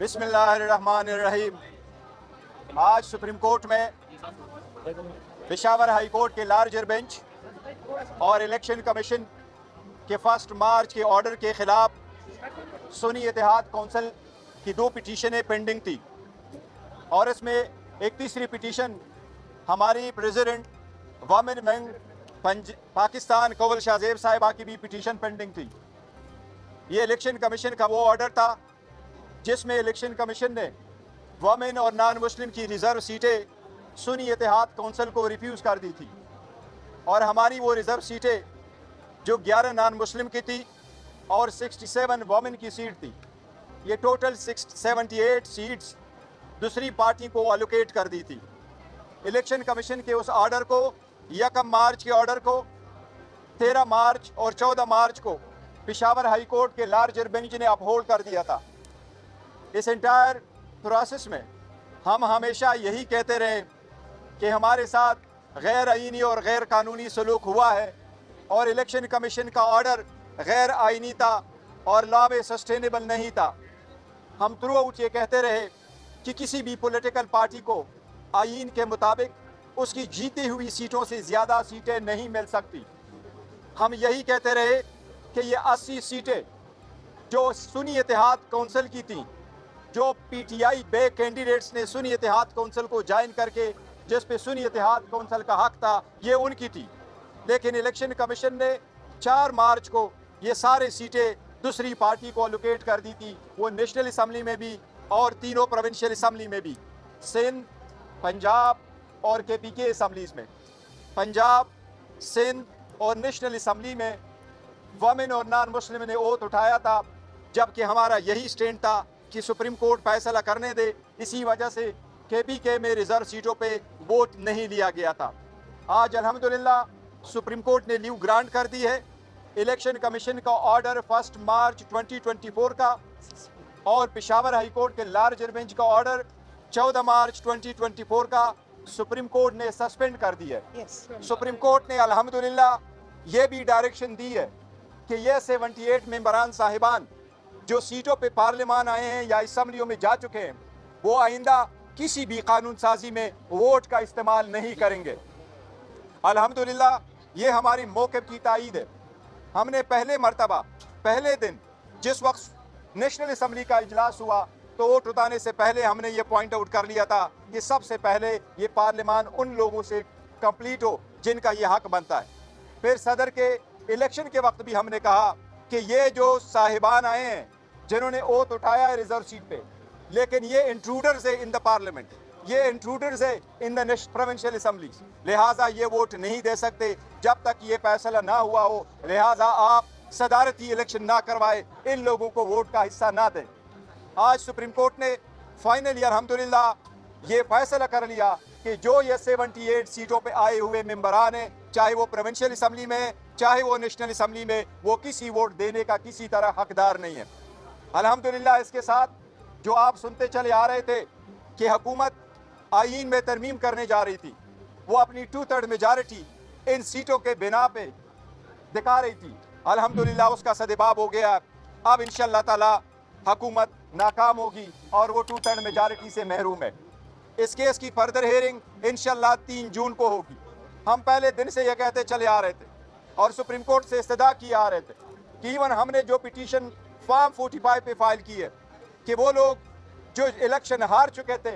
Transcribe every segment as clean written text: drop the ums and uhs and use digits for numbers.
बिस्मिल्लाहिर्रहमानिर्रहीम। आज supreme court में पेशावर हाई कोर्ट के लार्जर बेंच और इलेक्शन कमीशन के 1 मार्च के ऑर्डर के ख़िलाफ़ सुन्नी इत्तेहाद कौंसिल की 2 पिटीशनें पेंडिंग थी और इसमें एक तीसरी पिटीशन हमारी president women wing Pakistan Kaul Shahzeb साहिबा की भी पिटीशन पेंडिंग थी। ये इलेक्शन कमीशन का वो ऑर्डर था जिसमें इलेक्शन कमीशन ने वमेन और नॉन मुस्लिम की रिज़र्व सीटें सुन्नी इत्तेहाद कौंसिल को रिफ्यूज़ कर दी थी और हमारी वो रिज़र्व सीटें जो 11 नॉन मुस्लिम की थी और 67 वमेन की सीट थी, ये टोटल 78 सीट्स दूसरी पार्टी को एलोकेट कर दी थी। इलेक्शन कमीशन के उस ऑर्डर को 1 मार्च के ऑर्डर को 13 मार्च और 14 मार्च को पेशावर हाई कोर्ट के लार्जर बेंच ने अपहोल्ड कर दिया था। इस एंटायर प्रोसेस में हम हमेशा यही कहते रहे कि हमारे साथ गैर आईनी और गैर कानूनी सलूक हुआ है और इलेक्शन कमीशन का ऑर्डर गैर आईनी था और लॉ में सस्टेनेबल नहीं था। हम थ्रू आउट ये कहते रहे कि किसी भी पॉलिटिकल पार्टी को आईन के मुताबिक उसकी जीती हुई सीटों से ज़्यादा सीटें नहीं मिल सकती। हम यही कहते रहे कि ये 80 सीटें जो सुन्नी इत्तेहाद कौंसिल की थी, जो पीटीआई बे कैंडिडेट्स ने सुन्नी इत्तेहाद कौंसिल को ज्वाइन करके जिस पे सुन्नी इत्तेहाद कौंसिल का हक था, ये उनकी थी। लेकिन इलेक्शन कमीशन ने 4 मार्च को ये सारे सीटें दूसरी पार्टी को एलोकेट कर दी थी, वो नेशनल असम्बली में भी और तीनों प्रोविंशियल असम्बली में भी, सिंध, पंजाब और केपीके असम्बलीज में। पंजाब, सिंध और नेशनल असम्बली में वमेन और नॉन मुस्लिम ने ओथ उठाया था, जबकि हमारा यही स्टैंड था कि सुप्रीम कोर्ट फैसला करने दे। इसी वजह से केपीके में रिजर्व सीटों पे वोट नहीं लिया गया था। आज अल्हम्दुलिल्लाह सुप्रीम कोर्ट ने लीव ग्रांट कर दी है। इलेक्शन कमीशन का ऑर्डर 1 मार्च 2024 का और पेशावर हाई कोर्ट के लार्जर बेंच का ऑर्डर 14 मार्च 2024 का सुप्रीम कोर्ट ने सस्पेंड कर दिया है। सुप्रीम कोर्ट ने अल्हम्दुलिल्लाह ये भी डायरेक्शन दी है कि ये 78 मेंबरान साहिबान जो सीटों पे पार्लियामान आए हैं या असम्बलियों में जा चुके हैं, वो आइंदा किसी भी कानून साजी में वोट का इस्तेमाल नहीं करेंगे। अल्हम्दुलिल्लाह ये हमारी मौक़िफ़ की तायीद है। हमने पहले मरतबा पहले दिन जिस वक्त नेशनल असम्बली का इजलास हुआ तो वोट उठाने से पहले हमने ये पॉइंट आउट कर लिया था कि सबसे पहले ये पार्लियामान उन लोगों से कंप्लीट हो जिनका ये हक बनता है। फिर सदर के इलेक्शन के वक्त भी हमने कहा कि ये जो साहिबान आए हैं जिन्होंने ओथ उठाया है रिजर्व सीट पे, लेकिन ये इंट्रूडर्स है इन द पार्लियामेंट, ये इंट्रूडर्स है इन द प्रोविंशियल असम्बली, लिहाजा ये वोट नहीं दे सकते जब तक ये फैसला ना हुआ हो। लिहाजा आप सदारती इलेक्शन ना करवाए, इन लोगों को वोट का हिस्सा ना दें। आज सुप्रीम कोर्ट ने फाइनली अल्हम्दुलिल्लाह ये फैसला कर लिया कि जो ये 78 सीटों पे आए हुए मेंबरान हैं, चाहे वो प्रोविंशियल असम्बली में चाहे वो नेशनल असम्बली में, वो किसी वोट देने का किसी तरह हकदार नहीं है। अल्हम्दुलिल्लाह इसके साथ जो आप सुनते चले आ रहे थे कि हुकूमत आईन में तरमीम करने जा रही थी, वो अपनी 2/3 मेजॉरिटी इन सीटों के बिना पे दिखा रही थी। अल्हम्दुलिल्लाह उसका सदबाब हो गया। अब इंशाअल्लाह ताला हुकूमत नाकाम होगी और वो 2/3 मेजॉरिटी से महरूम है। इस केस की फर्दर हेयरिंग इंशाअल्लाह 3 जून को होगी। हम पहले दिन से ये कहते चले आ रहे थे और सुप्रीम कोर्ट से इस्तदा किए आ रहे थे कि इवन हमने जो पिटीशन फॉर्म 45 पे फाइल की है कि वो लोग जो इलेक्शन हार चुके थे,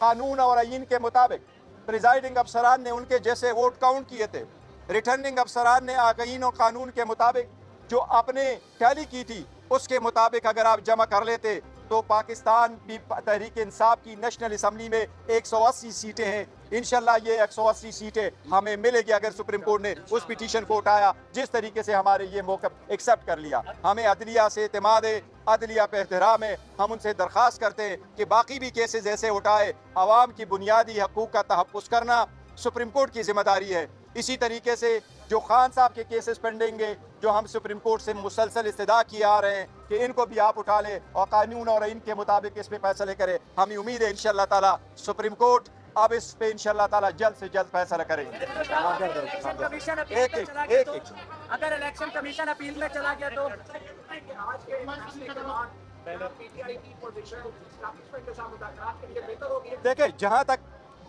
कानून और आईन के मुताबिक प्रिजाइडिंग अफसरान ने उनके जैसे वोट काउंट किए थे, रिटर्निंग अफसरान ने आईन और कानून के मुताबिक जो आपने टैली की थी उसके मुताबिक अगर आप जमा कर लेते तो पाकिस्तान भी तहरीक इंसाफ की नेशनल असम्बली में 180 सीटें हैं। इंशाल्लाह ये 180 सीटें हमें मिलेगी अगर सुप्रीम कोर्ट ने उस पिटीशन को उठाया जिस तरीके से हमारे ये मौक़िफ़ एक्सेप्ट कर लिया। हमें अदलिया से एतमाद है, अदलिया पे एहतराम है। हम उनसे दरख्वास्त करते हैं कि बाकी भी केसेस ऐसे उठाए। आवाम की बुनियादी हकूक़ का तहफ़्फ़ुज़ करना सुप्रीम कोर्ट की जिम्मेदारी है। इसी तरीके से जो खान साहब के केसेस पेंडिंग है, जो हम सुप्रीम कोर्ट से मुसलसल इस्तदा किए आ रहे हैं कि इनको भी आप उठा लें और कानून और इनके मुताबिक इस पे फैसले करें। हमें उम्मीद है इंशाअल्लाह ताला सुप्रीम कोर्ट अब इस पे इंशाअल्लाह ताला जल्द से जल्द फैसला करेंगे। अगर इलेक्शन कमीशन अपील में चला गया तो देखिए, जहां तक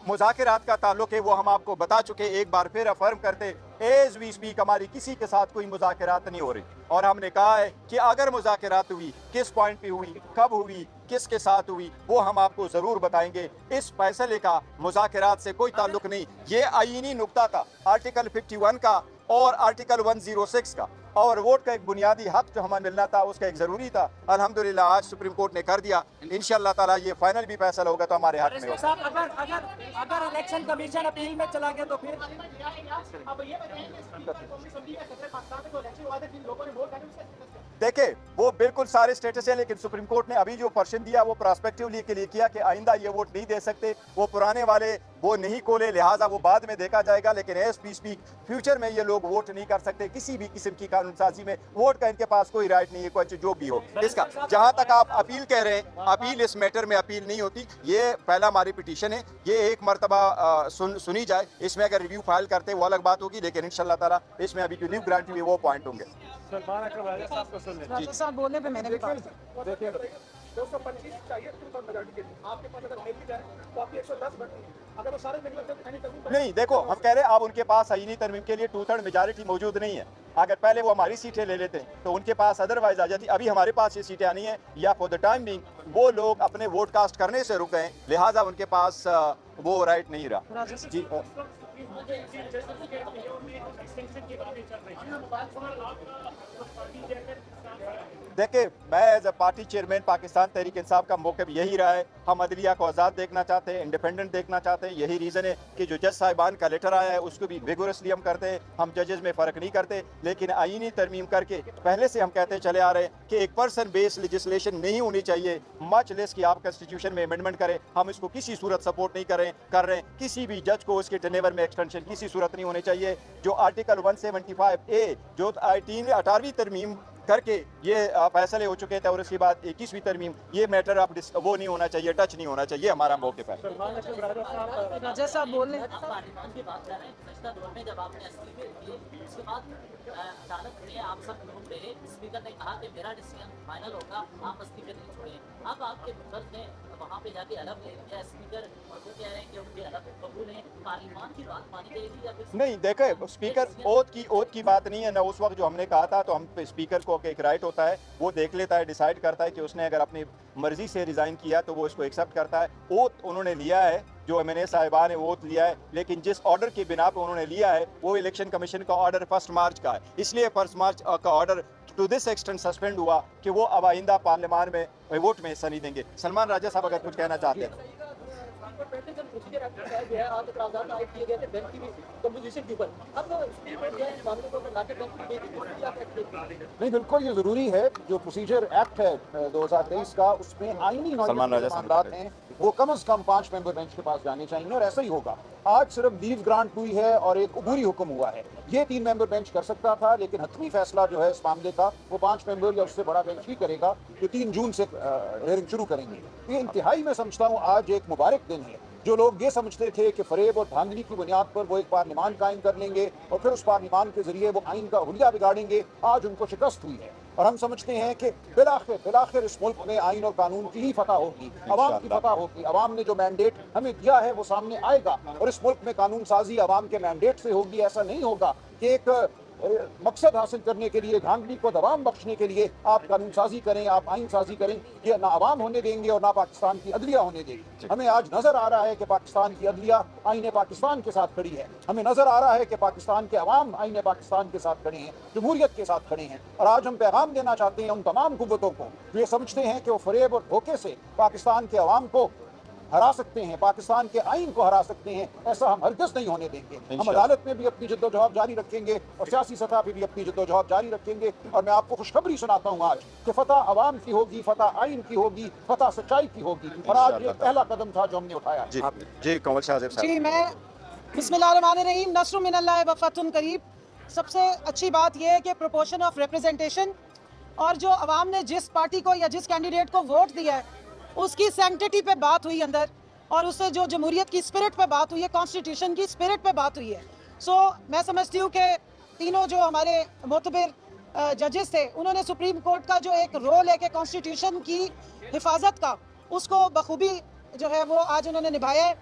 मुज़ाकरात का ताल्लुक है वो हम आपको बता चुके, एक बार फिर अफर्म करते एज वी स्पीक हमारी किसी के साथ कोई मुज़ाकरात नहीं हो रही, और हमने कहा है कि अगर मुज़ाकरात हुई, किस पॉइंट पे हुई, कब हुई, किसके साथ हुई, वो हम आपको ज़रूर बताएंगे। इस फैसले का मुज़ाकरात से कोई ताल्लुक नहीं, ये आईनी नुक्ता था आर्टिकल 51 का और आर्टिकल 106 का, और वोट का एक बुनियादी हक जो हमें मिलना था उसका एक ज़रूरी था। अल्हम्दुलिल्लाह आज सुप्रीम कोर्ट ने कर दिया, इंशाअल्लाह ताला ये फाइनल भी फैसला होगा तो हमारे हक में होगा। अगर इलेक्शन कमीशन अपील में चला गया तो फिर देखे, वो बिल्कुल सारे स्टेटस है, लेकिन सुप्रीम कोर्ट ने अभी जो पर्शन दिया वो प्रोस्पेक्टिवली के लिए किया कि आइंदा ये वोट नहीं दे सकते, वो पुराने वाले वो नहीं खोले, लिहाजा वो बाद में देखा जाएगा। लेकिन एज वी स्पीक फ्यूचर में ये लोग वोट नहीं कर सकते, किसी भी किस्म की कानून साजी में वोट का इनके पास कोई राइट नहीं है, कोई जो भी हो इसका। जहां तक आप अपील कह रहे हैं, अपील इस मैटर में अपील नहीं होती, ये पहला हमारी पिटीशन है, ये एक मरतबा सुनी जाए, इसमें अगर रिव्यू फाइल करते वो अलग बात होगी, लेकिन इंशाल्लाह ताला इसमें अभी जो न्यू ग्रांट हुई वो पॉइंट होंगे। राजा साहब बोलने पे मैंने भी कहा। देखिए 225 चाहिए मेजॉरिटी के लिए, आपके पास अगर मिल जाए तो आपकी 110 बनती है, अगर वो सारे मिल जाते नहीं, देखो हम कह रहे हैं अब उनके पास आईनी तरमीम के लिए 2/3 मेजॉरिटी मौजूद नहीं है। अगर पहले वो हमारी सीटें ले लेते तो उनके पास अदरवाइज आ जाती। अभी हमारे पास ये सीटें आनी है, या फॉर द टाइम बिंग वो लोग अपने वोट कास्ट करने से रुक गए, लिहाजा उनके पास वो राइट नहीं रहा। जी देखिए, मैं as a party chairman Pakistan Tehreek Insaf का मौक़िफ़ यही रहा है, हम अदलिया को आज़ाद देखना चाहते हैं, इंडिपेंडेंट देखना चाहते हैं। यही रीज़न है कि जो जज साहिबान का लेटर आया है उसको भी विगोरसली हम करते हैं, हम जजेस में फ़र्क नहीं करते। लेकिन आईनी तरमीम करके पहले से हम कहते चले आ रहे हैं कि एक पर्सन बेस्ड लेजिस्लेशन नहीं होनी चाहिए, मच लेस कि आप कॉन्स्टिट्यूशन में अमेंडमेंट करें। हम इसको किसी सूरत सपोर्ट नहीं कर रहे हैं। किसी भी जज को उसके टेनेवर में एक्सटेंशन किसी सूरत नहीं होनी चाहिए। जो आर्टिकल 175A जो 18वीं तरमीम करके ये फैसले हो चुके थे, और उसके बाद 21वीं तरमीम, ये मैटर अब वो नहीं होना चाहिए, टच नहीं होना चाहिए, हमारा मौक़िफ़ है। राजा साहब बोलने पार्लियामेंट की बात कर रहे हैं, गुज़श्ता दौर में जब आपने इस्तीफे दिए उसके बाद अदालत में आप सब लोग रहे, स्पीकर ने कहा कि मेरा डिसीजन फाइनल होगा, आप इस्तीफे नहीं छोड़ें। अब आपके मुखर्ज ने वहाँ पे जाके अलग ले लिया स्पीकर, और वो कह रहे हैं कि उनके अलग कबूल है, पार्लियामान की बात मानी जाएगी या फिर नहीं? देखे, स्पीकर ओथ की बात नहीं है ना। उस वक्त जो हमने कहा था तो हम स्पीकर को एक राइट होता है, वो देख लेता है, डिसाइड करता है कि उसने अगर अपनी मर्जी से रिज़ाइन किया तो वो इसको एक्सेप्ट करता है। ओथ उन्होंने लिया है, जो एमएनए साहिबान है वो ओथ लिया है, लेकिन जिस ऑर्डर की बिना पर उन्होंने लिया है वो इलेक्शन कमीशन का ऑर्डर 1 मार्च का है, इसलिए 1 मार्च का order to this extent suspend हुआ कि वो अब आइंदा पार्लियामान में वोट में हिस्सा नहीं देंगे। सलमान राजा साहब अगर कुछ कहना चाहते हैं। नहीं, बिल्कुल ये जरूरी है। जो प्रोसीजर एक्ट है 2023 का, उसमें आईनी मामलात हैं वो कम से कम 5 मेंबर बेंच के पास जाने चाहिए, और ऐसा ही होगा। आज सिर्फ लीव ग्रांट हुई है और एक अबूरी हुक्म हुआ है, ये 3 मेंबर बेंच कर सकता था, लेकिन हतमी फैसला जो है इस मामले का वो 5 मेंबर या उससे बड़ा बेंच ही करेगा, जो 3 जून से हियरिंग शुरू करेंगे। ये इंतहाई मैं समझता हूँ आज एक मुबारक दिन है। जो लोग ये समझते थे कि फरेब और धांधली की बुनियाद पर वो एक पार्लियामान कायम कर लेंगे और फिर उस पार्लियामान के जरिए वो आइन का हुलिया बिगाड़ेंगे, आज उनको शिकस्त हुई है। और हम समझते हैं कि बिलाखिर इस मुल्क में आइन और कानून की ही फतह होगी, अवाम की फतह होगी। अवाम ने जो मैंडेट हमें दिया है वो सामने आएगा, और इस मुल्क में कानून साजी अवाम के मैंडेट से होगी। ऐसा नहीं होगा कि एक मकसद हासिल करने के लिए, धांधली को दबाम बख्शने के लिए आप कानून साजी करें, आप आइन साजी करें। ये ना अवाम होने देंगे और ना पाकिस्तान की अदलिया होने देगी। हमें आज नजर आ रहा है कि पाकिस्तान की अदलिया आईने पाकिस्तान के साथ खड़ी है। हमें नजर आ रहा है कि पाकिस्तान के अवाम आईने पाकिस्तान के साथ खड़े हैं, जमहूरियत के साथ खड़े हैं। और आज हम पैगाम देना चाहते हैं उन तमाम कुव्वतों को जो ये समझते हैं कि वो फरेब और धोखे से पाकिस्तान के अवाम को हरा सकते हैं, पाकिस्तान के आइन को हरा सकते हैं। ऐसा हम हरगिज़ नहीं होने देंगे। हम अदालत में भी अपनी जद्दोजहद जारी रखेंगे और सियासी सतह पर भी अपनी जद्दोजहद जारी रखेंगे। और मैं आपको खुशखबरी सुनाता हूँ आज कि फतह अवाम की होगी, फतह आइन की होगी, फतह सच्चाई की होगी। और आज ये पहला कदम था जो हमने उठाया। जी कंवल शाह साहब। जी, मैं बिस्मिल्लाहिर्रहमानिर्रहीम, नस्रुम मिनल्लाहि व फतहुन करीब। सबसे अच्छी बात यह है कि प्रोपोर्शन ऑफ रिप्रेजेंटेशन, और जो अवाम ने जिस पार्टी को या जिस कैंडिडेट को वोट दिया है उसकी सैंक्टिटी पे बात हुई अंदर, और उससे जो जमहूरियत की स्पिरिट पे बात हुई है, कॉन्स्टिट्यूशन की स्पिरिट पे बात हुई है। सो मैं समझती हूँ कि तीनों जो हमारे मोतबर जजेस थे, उन्होंने सुप्रीम कोर्ट का जो एक रोल है कि कॉन्स्टिट्यूशन की हिफाजत का, उसको बखूबी जो है वो आज उन्होंने निभाया है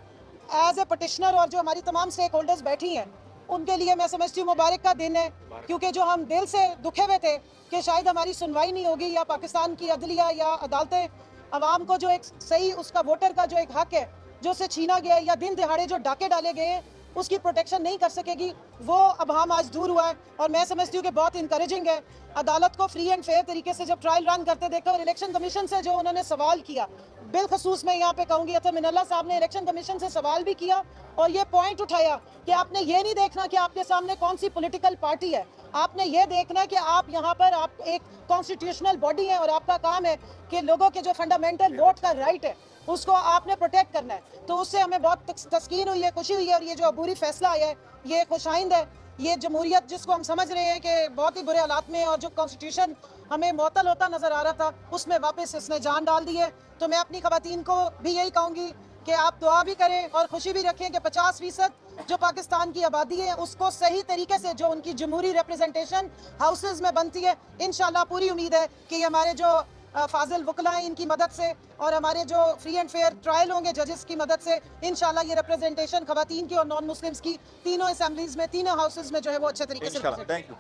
एज ए पटिशनर। और जो हमारी तमाम स्टेक होल्डर्स बैठी हैं उनके लिए मैं समझती हूँ मुबारक का दिन है, क्योंकि जो हम दिल से दुखे हुए थे कि शायद हमारी सुनवाई नहीं होगी या पाकिस्तान की अदलिया या अदालतें अवाम को जो एक सही उसका वोटर का जो एक हक है जो उसे छीना गया या दिन दिहाड़े जो डाके डाले गए हैं उसकी प्रोटेक्शन नहीं कर सकेगी, वो अब हम आज दूर हुआ है। और मैं समझती हूँ कि बहुत इंकरेजिंग है अदालत को फ्री एंड फेयर तरीके से जब ट्रायल रन करते देखा और इलेक्शन कमीशन से जो उन्होंने सवाल किया, बिलखसूस मैं यहाँ पे कहूँगी अतर मिनल्ला साहब ने इलेक्शन कमीशन से सवाल भी किया और ये पॉइंट उठाया कि आपने ये नहीं देखना कि आपके सामने कौन सी पॉलिटिकल पार्टी है, आपने ये देखना है कि आप यहाँ पर आप एक कॉन्स्टिट्यूशनल बॉडी है और आपका काम है कि लोगों के जो फंडामेंटल वोट का राइट है उसको आपने प्रोटेक्ट करना है। तो उससे हमें बहुत तस्कीन हुई है, खुशी हुई है। और ये जो अबूरी फैसला आया है ये खुशाइंद है। ये जमहूरियत जिसको हम समझ रहे हैं कि बहुत ही बुरे हालात में और जो कॉन्स्टिट्यूशन हमें मुअत्तल होता नजर आ रहा था उसमें वापस इसने जान डाल दी है। तो मैं अपनी खवातीन को भी यही कहूँगी कि आप दुआ भी करें और खुशी भी रखें कि 50% जो पाकिस्तान की आबादी है उसको सही तरीके से जो उनकी जमहूरी रिप्रेजेंटेशन हाउसेज में बनती है, इंशाल्लाह पूरी उम्मीद है कि हमारे जो फाजिल वकला हैं इनकी मदद से और हमारे जो फ्री एंड फेयर ट्रायल होंगे जजेस की मदद से इंशाल्लाह ये रिप्रेजेंटेशन खवातीन की और नॉन मुस्लिम्स की तीनों असेंबलीज में तीनों हाउसेज में जो है वो अच्छे तरीके से इंशाल्लाह। Thank you.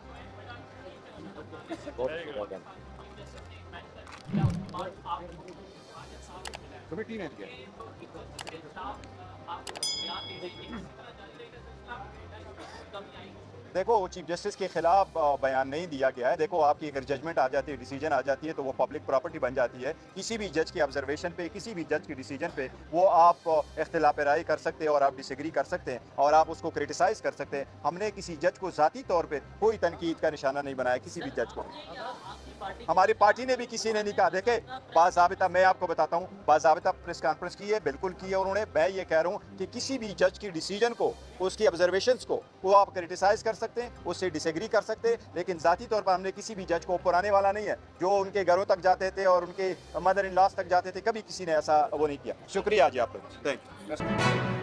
कमेटी ने दिया देखो चीफ जस्टिस के खिलाफ बयान नहीं दिया गया है। देखो आपकी अगर जजमेंट आ जाती है, डिसीजन आ जाती है तो वो पब्लिक प्रॉपर्टी बन जाती है। किसी भी जज की ऑब्जर्वेशन पे, किसी भी जज के डिसीजन पे वो आप इख्तिलाफ राय कर सकते हैं और आप डिसएग्री कर सकते हैं और आप उसको क्रिटिसाइज कर सकते हैं। हमने किसी जज को ज़ाती तौर पे कोई तनकीद का निशाना नहीं बनाया किसी भी जज को। हमारी पार्टी ने भी किसी ने नहीं कहा। देखे बाज़ाबिता मैं आपको बताता हूँ, बाज़ाबिता प्रेस कॉन्फ्रेंस की है, बिल्कुल की है उन्होंने। मैं ये कह रहा हूँ कि किसी भी जज की डिसीजन को, उसकी ऑब्जर्वेशंस को वो आप क्रिटिसाइज कर सकते हैं, उससे डिसएग्री कर सकते हैं, लेकिन ज़ाती तौर पर हमने किसी भी जज को ऊपर आने वाला नहीं है। जो उनके घरों तक जाते थे और उनके मदर इन लॉज तक जाते थे, कभी किसी ने ऐसा वो नहीं किया। शुक्रिया जी आप लोग, थैंक यू।